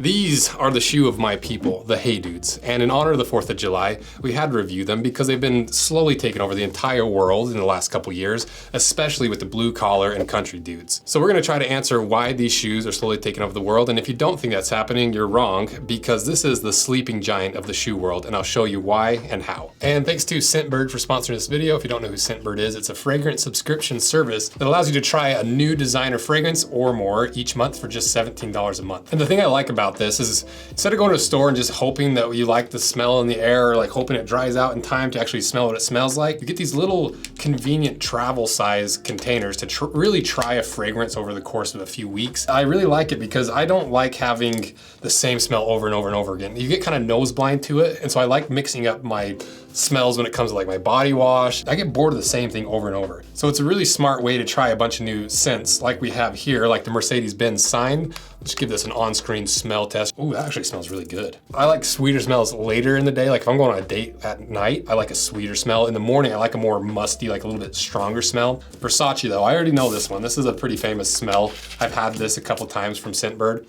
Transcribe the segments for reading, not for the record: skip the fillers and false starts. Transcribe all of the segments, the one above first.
These are the shoe of my people, the Hey Dudes, and in honor of the 4th of July, we had to review them because they've been slowly taking over the entire world in the last couple years, especially with the blue collar and country dudes. So we're gonna try to answer why these shoes are slowly taking over the world, and if you don't think that's happening, you're wrong, because this is the sleeping giant of the shoe world, and I'll show you why and how. And thanks to Scentbird for sponsoring this video. If you don't know who Scentbird is, it's a fragrance subscription service that allows you to try a new designer fragrance or more each month for just $17 a month. And the thing I like about this is instead of going to a store and just hoping that you like the smell in the air or like hoping it dries out in time to actually smell what it smells like, you get these little convenient travel size containers to really try a fragrance over the course of a few weeks. I really like it because I don't like having the same smell over and over and over again. You get kind of nose blind to it, and so I like mixing up my smells when it comes to like my body wash. I get bored of the same thing over and over. So it's a really smart way to try a bunch of new scents like we have here, like the Mercedes-Benz sign. Let's give this an on-screen smell test. Ooh, that actually smells really good. I like sweeter smells later in the day. Like if I'm going on a date at night, I like a sweeter smell. In the morning, I like a more musty, like a little bit stronger smell. Versace though, I already know this one. This is a pretty famous smell. I've had this a couple times from Scentbird,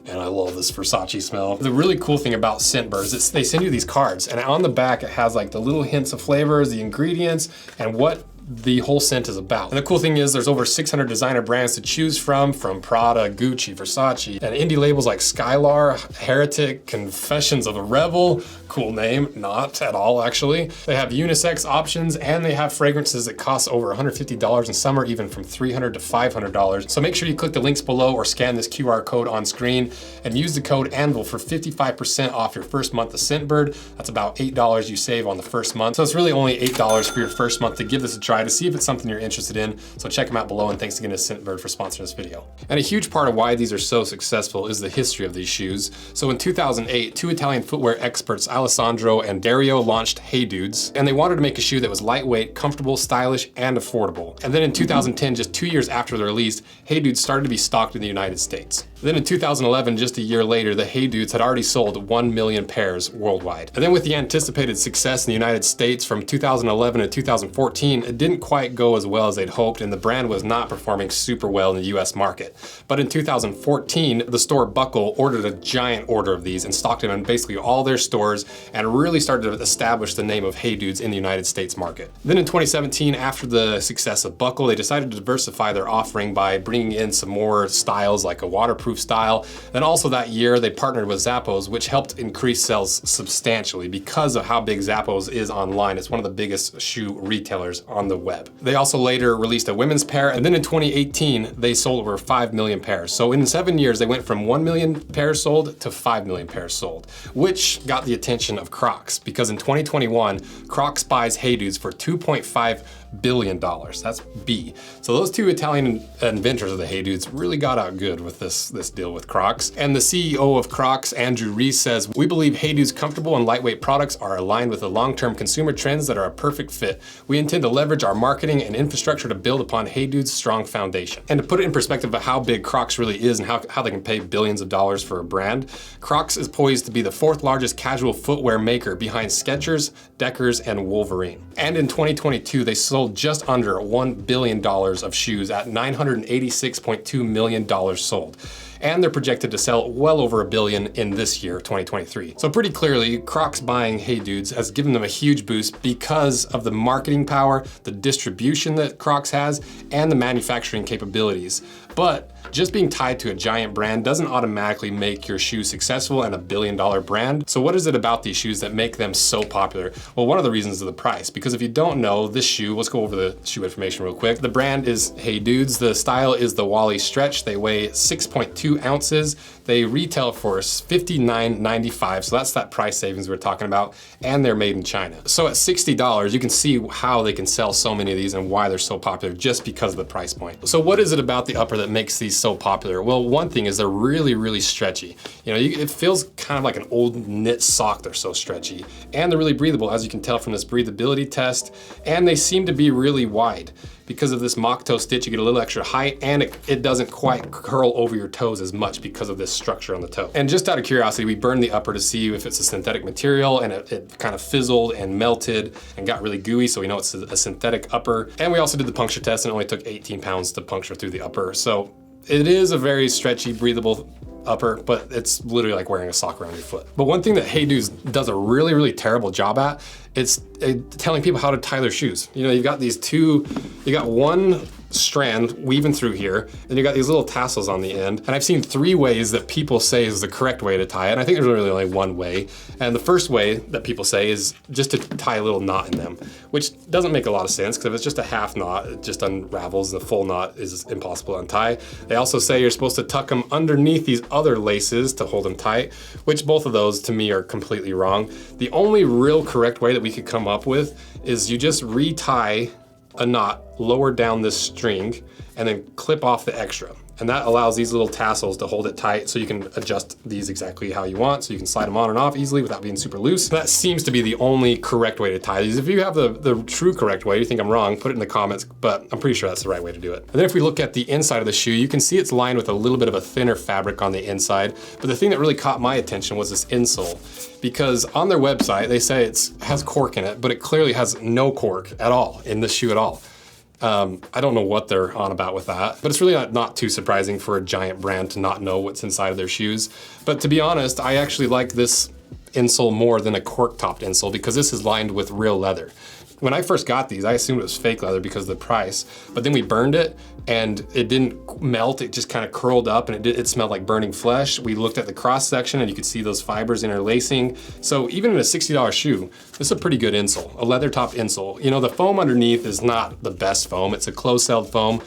and I love this Versace smell. The really cool thing about Scentbird is they send you these cards, and on the back it has like the little hints of flavors, the ingredients, and what the whole scent is about. And the cool thing is there's over 600 designer brands to choose from Prada, Gucci, Versace, and indie labels like Skylar, Heretic, Confessions of a Rebel, cool name, not at all actually. They have unisex options, and they have fragrances that cost over $150, and some are even from $300 to $500. So make sure you click the links below or scan this QR code on screen and use the code Anvil for 55% off your first month of Scentbird. That's about $8 you save on the first month. So it's really only $8 for your first month to give this a try to see if it's something you're interested in. So check them out below, and thanks again to Scentbird for sponsoring this video. And a huge part of why these are so successful is the history of these shoes. So in 2008, two Italian footwear experts, Alessandro and Dario, launched Hey Dudes, and they wanted to make a shoe that was lightweight, comfortable, stylish, and affordable. And then in 2010, just 2 years after the release, Hey Dudes started to be stocked in the United States. Then in 2011, just a year later, the Hey Dudes had already sold 1 million pairs worldwide. And then with the anticipated success in the United States from 2011 to 2014, it didn't quite go as well as they'd hoped, and the brand was not performing super well in the US market. But in 2014, the store Buckle ordered a giant order of these and stocked them in basically all their stores, and really started to establish the name of Hey Dudes in the United States market. Then in 2017, after the success of Buckle, they decided to diversify their offering by bringing in some more styles like a waterproof style. Then also that year, they partnered with Zappos, which helped increase sales substantially because of how big Zappos is online. It's one of the biggest shoe retailers on the web. They also later released a women's pair, and then in 2018, they sold over 5 million pairs. So in 7 years, they went from 1 million pairs sold to 5 million pairs sold, which got the attention of Crocs, because in 2021, Crocs buys Hey Dudes for $2.5 billion. That's B. So those two Italian inventors of the Hey Dudes really got out good with this deal with Crocs. And the CEO of Crocs, Andrew Rees, says, "We believe Hey Dudes' comfortable and lightweight products are aligned with the long-term consumer trends that are a perfect fit. We intend to leverage our marketing and infrastructure to build upon Hey Dudes' strong foundation." And to put it in perspective of how big Crocs really is and how they can pay billions of dollars for a brand, Crocs is poised to be the 4th largest casual footwear maker behind Skechers, Deckers, and Wolverine. And in 2022, they sold just under $1 billion of shoes at $986.2 million sold. And they're projected to sell well over $1 billion in this year, 2023. So pretty clearly, Crocs buying Hey Dudes has given them a huge boost because of the marketing power, the distribution that Crocs has, and the manufacturing capabilities. But just being tied to a giant brand doesn't automatically make your shoe successful and a billion-dollar brand. So what is it about these shoes that make them so popular? Well, one of the reasons is the price, because if you don't know this shoe, let's go over the shoe information real quick. The brand is Hey Dudes. The style is the Wally Stretch. They weigh 6.2 ounces. They retail for $59.95, so that's that price savings we're talking about, and they're made in China. So at $60, you can see how they can sell so many of these and why they're so popular just because of the price point. So what is it about the upper that makes these so popular? Well, one thing is they're really, really stretchy. You know, it feels kind of like an old knit sock. They're so stretchy, and they're really breathable, as you can tell from this breathability test, and they seem to be really wide. Because of this mock toe stitch, you get a little extra height, and it doesn't quite curl over your toes as much because of this structure on the toe. And just out of curiosity, we burned the upper to see if it's a synthetic material, and it kind of fizzled and melted and got really gooey, so we know it's a synthetic upper. And we also did the puncture test, and it only took 18 pounds to puncture through the upper. So it is a very stretchy, breathable upper, but it's literally like wearing a sock around your foot. But one thing that Hey Dudes does a really, really terrible job at, it's telling people how to tie their shoes. You know, you've got these two, you got one strand weaving through here, and you got these little tassels on the end. And I've seen 3 ways that people say is the correct way to tie it. And I think there's really only one way. And the first way that people say is just to tie a little knot in them, which doesn't make a lot of sense, because if it's just a half knot, it just unravels. The full knot is impossible to untie. They also say you're supposed to tuck them underneath these other laces to hold them tight, which both of those to me are completely wrong. The only real correct way that we could come up with is you just retie a knot lower down this string and then clip off the extra. And that allows these little tassels to hold it tight, so you can adjust these exactly how you want, so you can slide them on and off easily without being super loose. That seems to be the only correct way to tie these. If you have the true correct way, you think I'm wrong, put it in the comments, but I'm pretty sure that's the right way to do it. And then if we look at the inside of the shoe, you can see it's lined with a little bit of a thinner fabric on the inside. But the thing that really caught my attention was this insole, because on their website, they say it has cork in it, but it clearly has no cork at all in the shoe at all. I don't know what they're on about with that, but it's really not too surprising for a giant brand to not know what's inside of their shoes. But to be honest, I actually like this insole more than a cork-topped insole, because this is lined with real leather. When I first got these, I assumed it was fake leather because of the price, but then we burned it and it didn't melt, it just kind of curled up, and it smelled like burning flesh. We looked at the cross section and you could see those fibers interlacing. So even in a $60 shoe, this is a pretty good insole, a leather top insole. You know, the foam underneath is not the best foam. It's a closed-celled foam.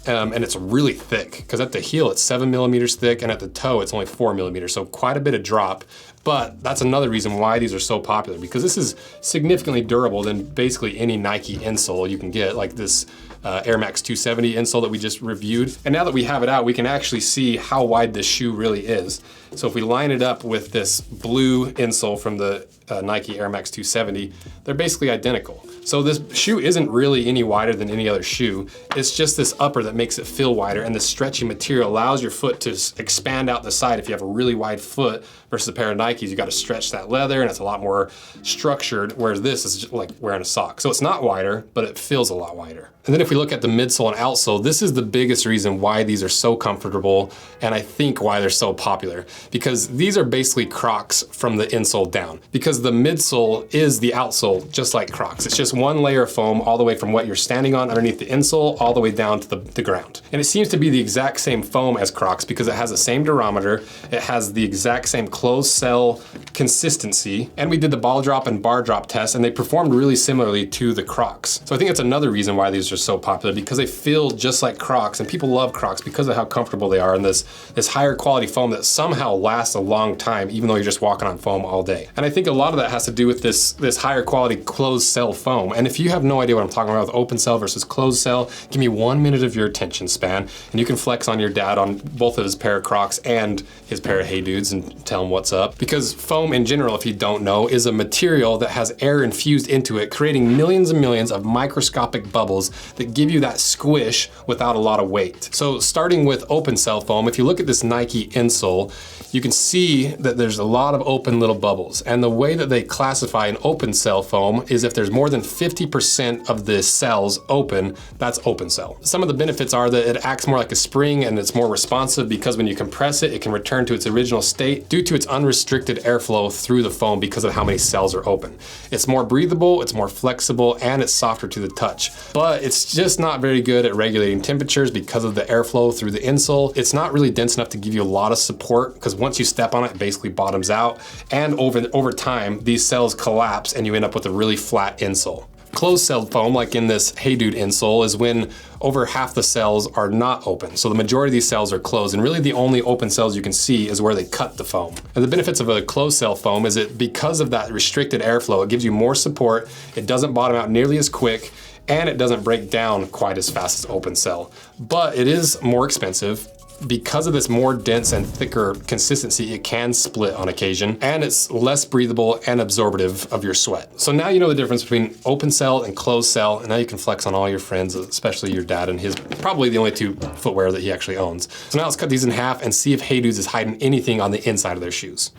And it's really thick, because at the heel it's 7 millimeters thick, and at the toe it's only 4 millimeters, so quite a bit of drop. But that's another reason why these are so popular, because this is significantly durable than basically any Nike insole you can get, like this Air Max 270 insole that we just reviewed. And now that we have it out, we can actually see how wide this shoe really is. So if we line it up with this blue insole from the Nike Air Max 270, they're basically identical. So this shoe isn't really any wider than any other shoe. It's just this upper that makes it feel wider, and the stretchy material allows your foot to expand out the side. If you have a really wide foot versus a pair of Nikes, you gotta stretch that leather, and it's a lot more structured, whereas this is just like wearing a sock. So it's not wider, but it feels a lot wider. And then if we look at the midsole and outsole, this is the biggest reason why these are so comfortable, and I think why they're so popular, because these are basically Crocs from the insole down, because the midsole is the outsole, just like Crocs. It's just one layer of foam all the way from what you're standing on underneath the insole all the way down to the ground. And it seems to be the exact same foam as Crocs, because it has the same durometer, it has the exact same closed cell consistency, and we did the ball drop and bar drop test, and they performed really similarly to the Crocs. So I think that's another reason why these are so popular, because they feel just like Crocs, and people love Crocs because of how comfortable they are, and this higher quality foam that somehow lasts a long time, even though you're just walking on foam all day. And I think a lot of that has to do with this higher quality closed cell foam. And if you have no idea what I'm talking about with open cell versus closed cell, give me 1 minute of your attention span, and you can flex on your dad on both of his pair of Crocs and his pair of Hey Dudes and tell him what's up. Because foam in general, if you don't know, is a material that has air infused into it, creating millions and millions of microscopic bubbles that give you that squish without a lot of weight. So starting with open cell foam, if you look at this Nike insole, you can see that there's a lot of open little bubbles. And the way that they classify an open cell foam is if there's more than 50% of the cells open, that's open cell. Some of the benefits are that it acts more like a spring, and it's more responsive, because when you compress it, it can return to its original state due to its unrestricted airflow through the foam because of how many cells are open. It's more breathable, it's more flexible, and it's softer to the touch. But it's just not very good at regulating temperatures because of the airflow through the insole. It's not really dense enough to give you a lot of support, because once you step on it, it basically bottoms out. And over time, these cells collapse and you end up with a really flat insole. Closed-celled foam, like in this Hey Dude insole, is when over half the cells are not open. So the majority of these cells are closed, and really the only open cells you can see is where they cut the foam. And the benefits of a closed-cell foam is that because of that restricted airflow, it gives you more support, it doesn't bottom out nearly as quick, and it doesn't break down quite as fast as open cell. But it is more expensive. Because of this more dense and thicker consistency, it can split on occasion, and it's less breathable and absorptive of your sweat. So now you know the difference between open cell and closed cell, and now you can flex on all your friends, especially your dad and his probably the only 2 footwear that he actually owns. So now let's cut these in half and see if Hey Dudes is hiding anything on the inside of their shoes.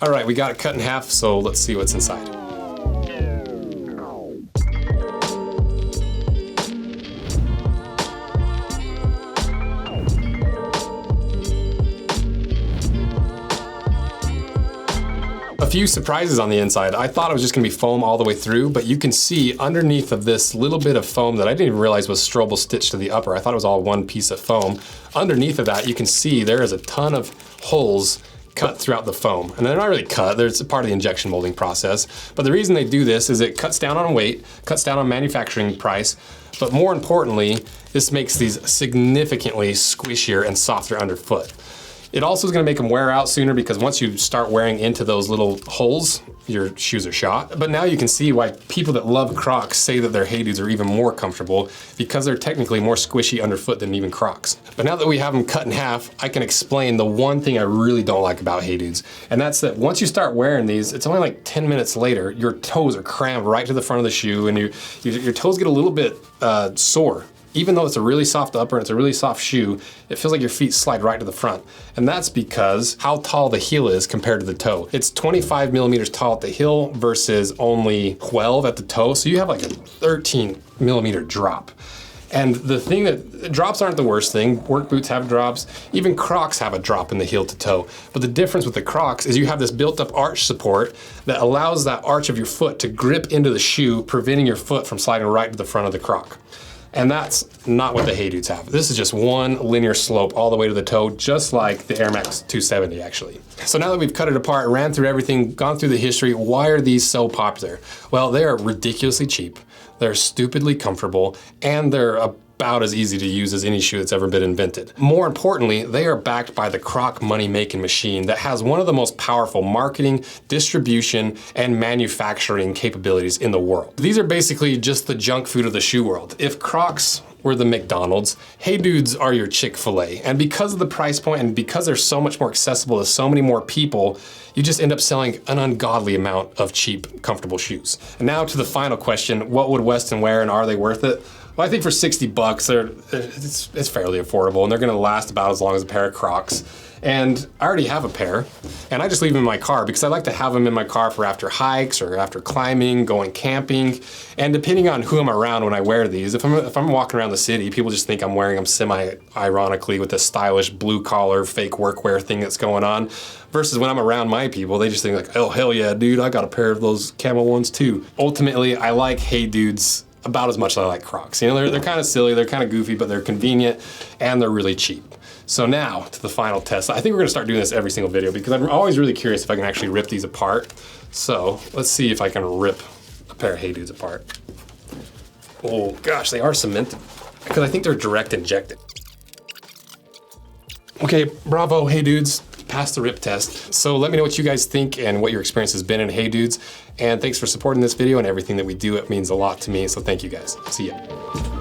All right, we got it cut in half, so let's see what's inside. A few surprises on the inside. I thought it was just gonna be foam all the way through, but you can see underneath of this little bit of foam that I didn't even realize was stroble stitched to the upper. I thought it was all one piece of foam. Underneath of that, you can see there is a ton of holes cut throughout the foam. And they're not really cut, it's a part of the injection molding process. But the reason they do this is it cuts down on weight, cuts down on manufacturing price, but more importantly, this makes these significantly squishier and softer underfoot. It also is gonna make them wear out sooner because once you start wearing into those little holes, your shoes are shot. But now you can see why people that love Crocs say that their Hey Dudes are even more comfortable because they're technically more squishy underfoot than even Crocs. But now that we have them cut in half, I can explain the one thing I really don't like about Hey Dudes. And that's that once you start wearing these, it's only like 10 minutes later, your toes are crammed right to the front of the shoe and your toes get a little bit sore. Even though it's a really soft upper and it's a really soft shoe, it feels like your feet slide right to the front. And that's because how tall the heel is compared to the toe. It's 25 millimeters tall at the heel versus only 12 at the toe. So you have like a 13 millimeter drop. And the thing that, drops aren't the worst thing. Work boots have drops. Even Crocs have a drop in the heel to toe. But the difference with the Crocs is you have this built up arch support that allows that arch of your foot to grip into the shoe, preventing your foot from sliding right to the front of the Croc. And that's not what the Hey Dudes have. This is just one linear slope all the way to the toe, just like the Air Max 270 actually. So now that we've cut it apart, ran through everything, gone through the history, why are these so popular? Well, they are ridiculously cheap, they're stupidly comfortable, and they're about as easy to use as any shoe that's ever been invented. More importantly, they are backed by the Croc money-making machine that has one of the most powerful marketing, distribution, and manufacturing capabilities in the world. These are basically just the junk food of the shoe world. If Crocs were the McDonald's, Hey Dudes are your Chick-fil-A. And because of the price point and because they're so much more accessible to so many more people, you just end up selling an ungodly amount of cheap, comfortable shoes. And now to the final question, what would Weston wear and are they worth it? Well, I think for 60 bucks, it's fairly affordable and they're gonna last about as long as a pair of Crocs. And I already have a pair and I just leave them in my car because I like to have them in my car for after hikes or after climbing, going camping. And depending on who I'm around when I wear these, if I'm walking around the city, people just think I'm wearing them semi-ironically with this stylish blue collar fake workwear thing that's going on. Versus when I'm around my people, they just think like, oh, hell yeah, dude, I got a pair of those camo ones too. Ultimately, I like Hey Dudes about as much as I like Crocs. You know, they're kind of silly, they're kind of goofy, but they're convenient and they're really cheap. So now to the final test. I think we're gonna start doing this every single video because I'm always really curious if I can actually rip these apart. So let's see if I can rip a pair of Hey Dudes apart. Oh gosh, they are cemented because I think they're direct injected. Okay, bravo, Hey Dudes. Passed the rip test. So let me know what you guys think and what your experience has been in Hey Dudes. And thanks for supporting this video and everything that we do. It means a lot to me, so thank you guys. See ya.